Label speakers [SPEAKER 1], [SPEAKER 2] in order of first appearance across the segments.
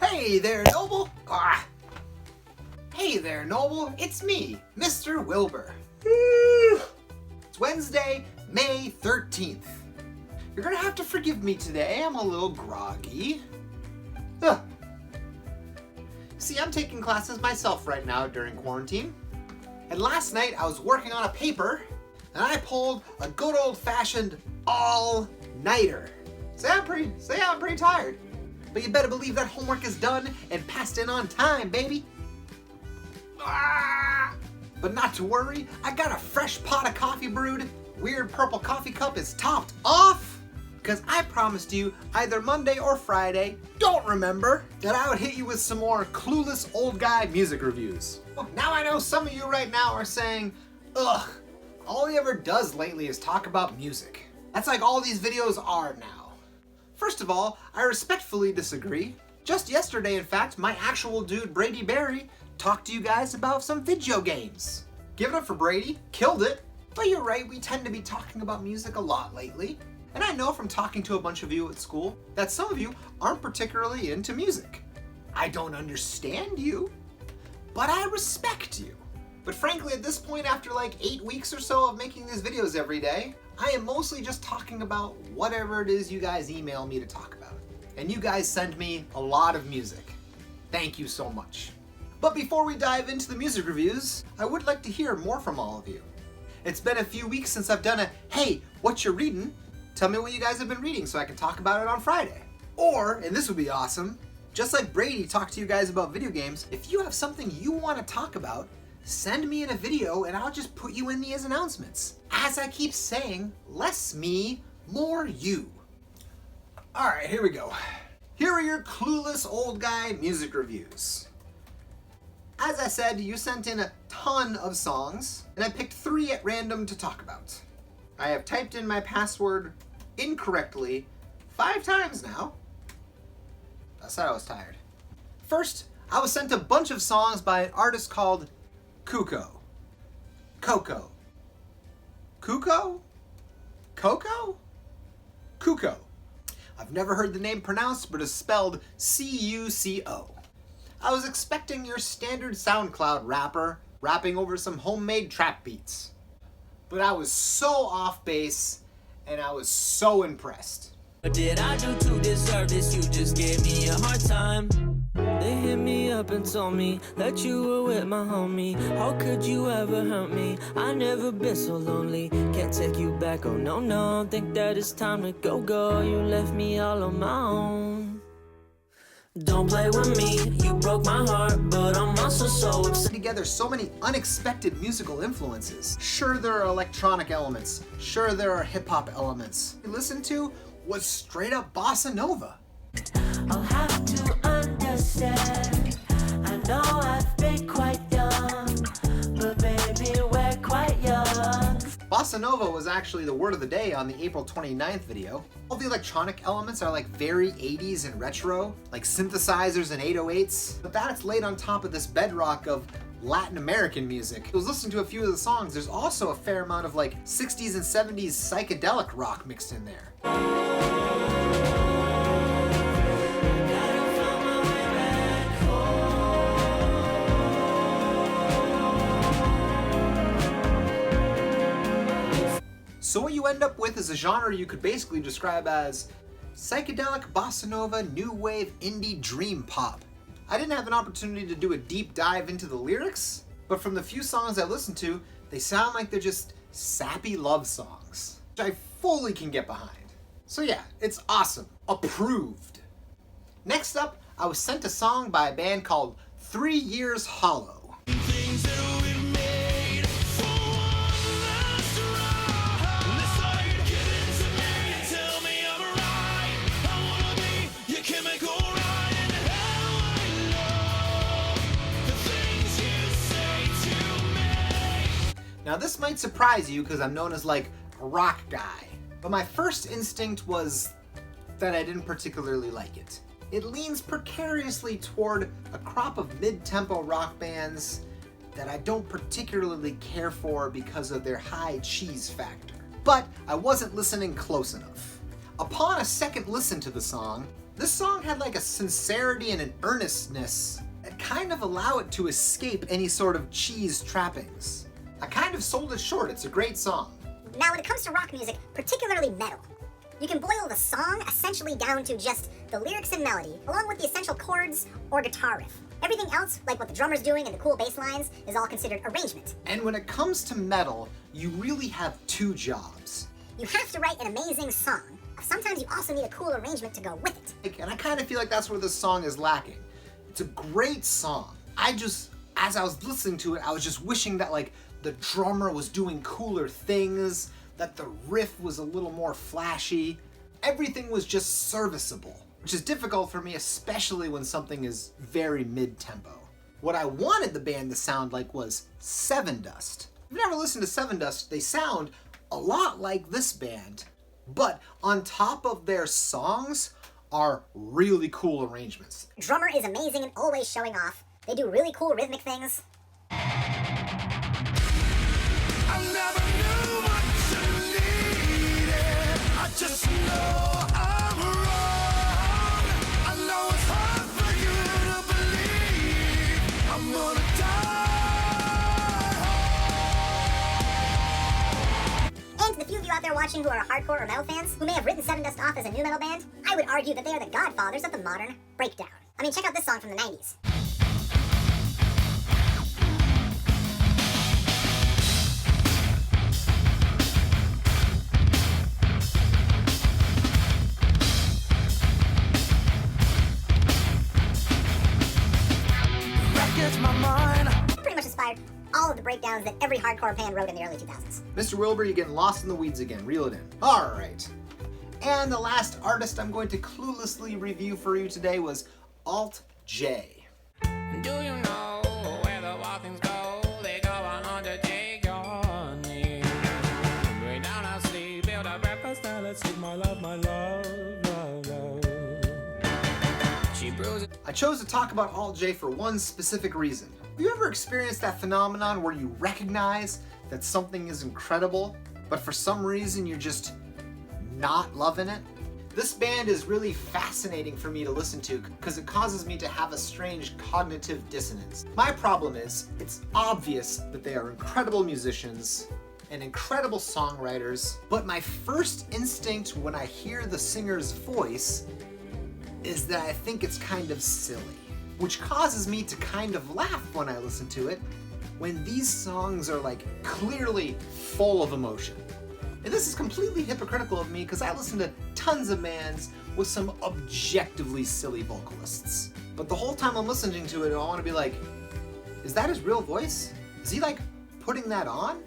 [SPEAKER 1] Hey there, Noble! Hey there, Noble, it's me, Mr. Wilbur. It's Wednesday, May 13th. You're gonna have to forgive me today, I'm a little groggy. See, I'm taking classes myself right now during quarantine. And last night I was working on a paper and I pulled a good old-fashioned all-nighter. Say I'm pretty tired. But you better believe that homework is done and passed in on time, baby. But not to worry, I got a fresh pot of coffee brewed. Weird purple coffee cup is topped off. Because I promised you either Monday or Friday, don't remember, that I would hit you with some more clueless old guy music reviews. Now I know some of you right now are saying, ugh, all he ever does lately is talk about music. That's like all these videos are now. First of all, I respectfully disagree. Just yesterday, in fact, my actual dude Brady Berry talked to you guys about some video games. Give it up for Brady, killed it. But you're right, we tend to be talking about music a lot lately. And I know from talking to a bunch of you at school that some of you aren't particularly into music. I don't understand you, but I respect you. But frankly, at this point, after like 8 weeks or so of making these videos every day, I am mostly just talking about whatever it is you guys email me to talk about. And you guys send me a lot of music. Thank you so much. But before we dive into the music reviews, I would like to hear more from all of you. It's been a few weeks since I've done a, hey, what you reading? Tell me what you guys have been reading so I can talk about it on Friday. Or, and this would be awesome, just like Brady talked to you guys about video games, if you have something you want to talk about, send me in a video and I'll just put you in these announcements. As I keep saying, less me, more you. Alright, here we go. Here are your clueless old guy music reviews. As I said, you sent in a ton of songs, and I picked 3 at random to talk about. I have typed in my password incorrectly 5 times now. I said I was tired. First, I was sent a bunch of songs by an artist called Coco. Coco. Cuco? Coco? Cuco. I've never heard the name pronounced, but it's spelled C-U-C-O. I was expecting your standard SoundCloud rapper rapping over some homemade trap beats. But I was so off base, and I was so impressed.
[SPEAKER 2] What did I do to deserve this? You just gave me a hard time. They hit me up and told me that you were with my homie. How could you ever hurt me? I never been so lonely. Can't take you back, oh no, no. Think that it's time to go, go. You left me all on my own. Don't play with me, you broke my heart, but I'm also so upset.
[SPEAKER 1] Together so many unexpected musical influences. Sure, there are electronic elements. Sure, there are hip-hop elements. We listened to was straight up bossa nova.
[SPEAKER 2] I'll have to understand. I know I've been quite young, but baby, we're quite young.
[SPEAKER 1] Bossa nova was actually the word of the day on the April 29th video. All the electronic elements are like very 80s and retro, like synthesizers and 808s, but that's laid on top of this bedrock of Latin American music. I was listening to a few of the songs. There's also a fair amount of like 60s and 70s psychedelic rock mixed in there. So what you end up with is a genre you could basically describe as psychedelic bossa nova, new wave indie dream pop. I didn't have an opportunity to do a deep dive into the lyrics, but from the few songs I listened to, they sound like they're just sappy love songs, which I fully can get behind. So yeah, it's awesome. Approved. Next up, I was sent a song by a band called 3 Years Hollow. Now this might surprise you because I'm known as like a rock guy, but my first instinct was that I didn't particularly like it. It leans precariously toward a crop of mid-tempo rock bands that I don't particularly care for because of their high cheese factor. But I wasn't listening close enough. Upon a second listen to the song, This song had like a sincerity and an earnestness that kind of allow it to escape any sort of cheese trappings. I kind of sold it short. It's a great song.
[SPEAKER 3] Now, when it comes to rock music, particularly metal, you can boil the song essentially down to just the lyrics and melody, along with the essential chords or guitar riff. Everything else, like what the drummer's doing and the cool bass lines, is all considered arrangement.
[SPEAKER 1] And when it comes to metal, you really have two jobs.
[SPEAKER 3] You have to write an amazing song. Sometimes you also need a cool arrangement to go with it.
[SPEAKER 1] And I kind of feel like that's where this song is lacking. It's a great song. As I was listening to it, I was just wishing that like the drummer was doing cooler things, that the riff was a little more flashy. Everything was just serviceable, which is difficult for me, especially when something is very mid-tempo. What I wanted the band to sound like was Sevendust. If you've never listened to Sevendust, they sound a lot like this band, but on top of their songs are really cool arrangements.
[SPEAKER 3] Drummer is amazing and always showing off. They do really cool rhythmic things.
[SPEAKER 4] I never knew what you needed. I just know I'm wrong. I know it's hard for you to believe I'm gonna die.
[SPEAKER 3] And to the few of you out there watching who are hardcore or metal fans, who may have written Sevendust off as a new metal band, I would argue that they are the godfathers of the modern breakdown. I mean, check out this song from the 90s.
[SPEAKER 4] My mind.
[SPEAKER 3] Pretty much inspired all of the breakdowns that every hardcore band wrote in the early 2000s.
[SPEAKER 1] Mr. Wilbur, you're getting lost in the weeds again. Reel it in. All right. And the last artist I'm going to cluelessly review for you today was Alt J.
[SPEAKER 5] Do you know where the wild things go? They go on to take your name. Way down our sleep, build a breakfast, now let's eat my love, love. She brews it.
[SPEAKER 1] I chose to talk about Alt J for one specific reason. Have you ever experienced that phenomenon where you recognize that something is incredible, but for some reason you're just not loving it? This band is really fascinating for me to listen to because it causes me to have a strange cognitive dissonance. My problem is, it's obvious that they are incredible musicians and incredible songwriters, but my first instinct when I hear the singer's voice is that I think it's kind of silly, which causes me to kind of laugh when I listen to it, when these songs are like clearly full of emotion. And this is completely hypocritical of me because I listen to tons of bands with some objectively silly vocalists. But the whole time I'm listening to it, I want to be like, is that his real voice? Is he like putting that on?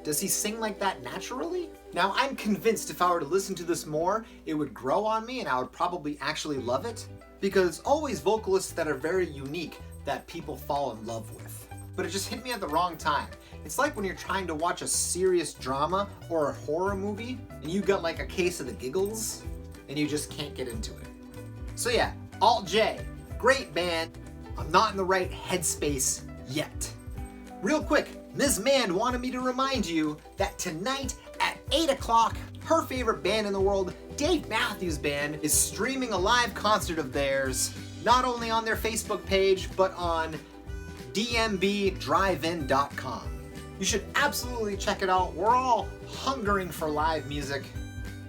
[SPEAKER 1] Does he sing like that naturally? Now, I'm convinced if I were to listen to this more, it would grow on me and I would probably actually love it, because it's always vocalists that are very unique that people fall in love with. But it just hit me at the wrong time. It's like when you're trying to watch a serious drama or a horror movie and you got like a case of the giggles and you just can't get into it. So yeah, Alt J, great band. I'm not in the right headspace yet. Real quick, Ms. Mann wanted me to remind you that tonight at 8 o'clock, her favorite band in the world, Dave Matthews Band, is streaming a live concert of theirs, not only on their Facebook page, but on dmbdrivein.com. You should absolutely check it out. We're all hungering for live music,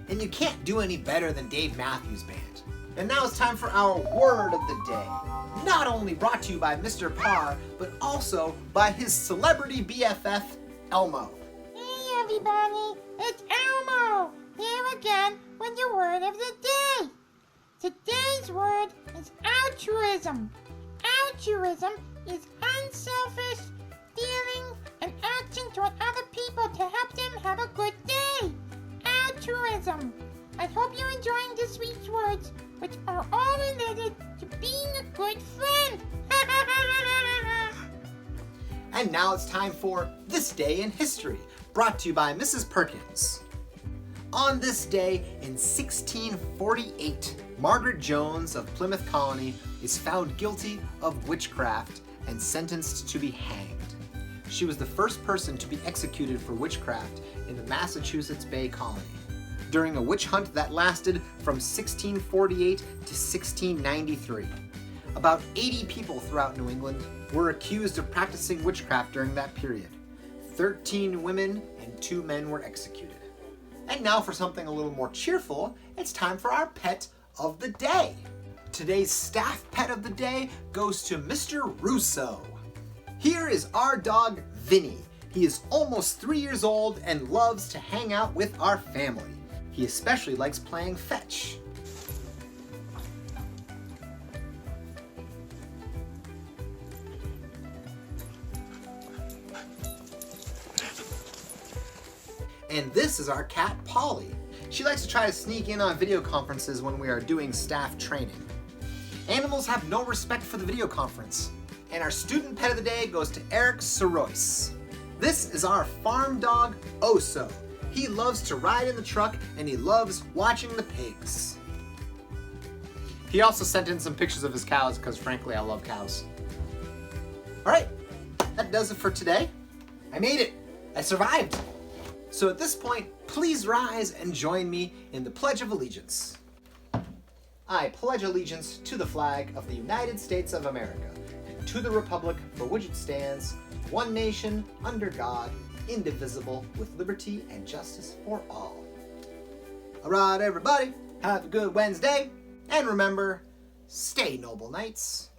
[SPEAKER 1] and you can't do any better than Dave Matthews Band. And now it's time for our word of the day. Not only brought to you by Mr. Parr, but also by his celebrity BFF, Elmo.
[SPEAKER 6] Hey everybody, it's Elmo, here again with your word of the day. Today's word is altruism. Altruism is unselfish feeling and action toward other people to help them have a good day. Altruism. I hope you're enjoying this week's words, which are all related to being a good friend.
[SPEAKER 1] And now it's time for This Day in History, brought to you by Mrs. Perkins. On this day in 1648, Margaret Jones of Plymouth Colony is found guilty of witchcraft and sentenced to be hanged. She was the first person to be executed for witchcraft in the Massachusetts Bay Colony. during a witch hunt that lasted from 1648 to 1693. About 80 people throughout New England were accused of practicing witchcraft during that period. 13 women and 2 men were executed. And now for something a little more cheerful, it's time for our pet of the day. Today's staff pet of the day goes to Mr. Russo. Here is our dog, Vinny. He is almost 3 years old and loves to hang out with our family. He especially likes playing fetch. And this is our cat, Polly. She likes to try to sneak in on video conferences when we are doing staff training. Animals have no respect for the video conference. And our student pet of the day goes to Eric Sorois. This is our farm dog, Oso. He loves to ride in the truck and he loves watching the pigs. He also sent in some pictures of his cows because frankly I love cows. Alright, that does it for today. I made it. I survived. So at this point, please rise and join me in the Pledge of Allegiance. I pledge allegiance to the flag of the United States of America and to the republic for which it stands, one nation, under God, indivisible, with liberty and justice for all. All right, everybody, have a good Wednesday, and remember, stay noble knights.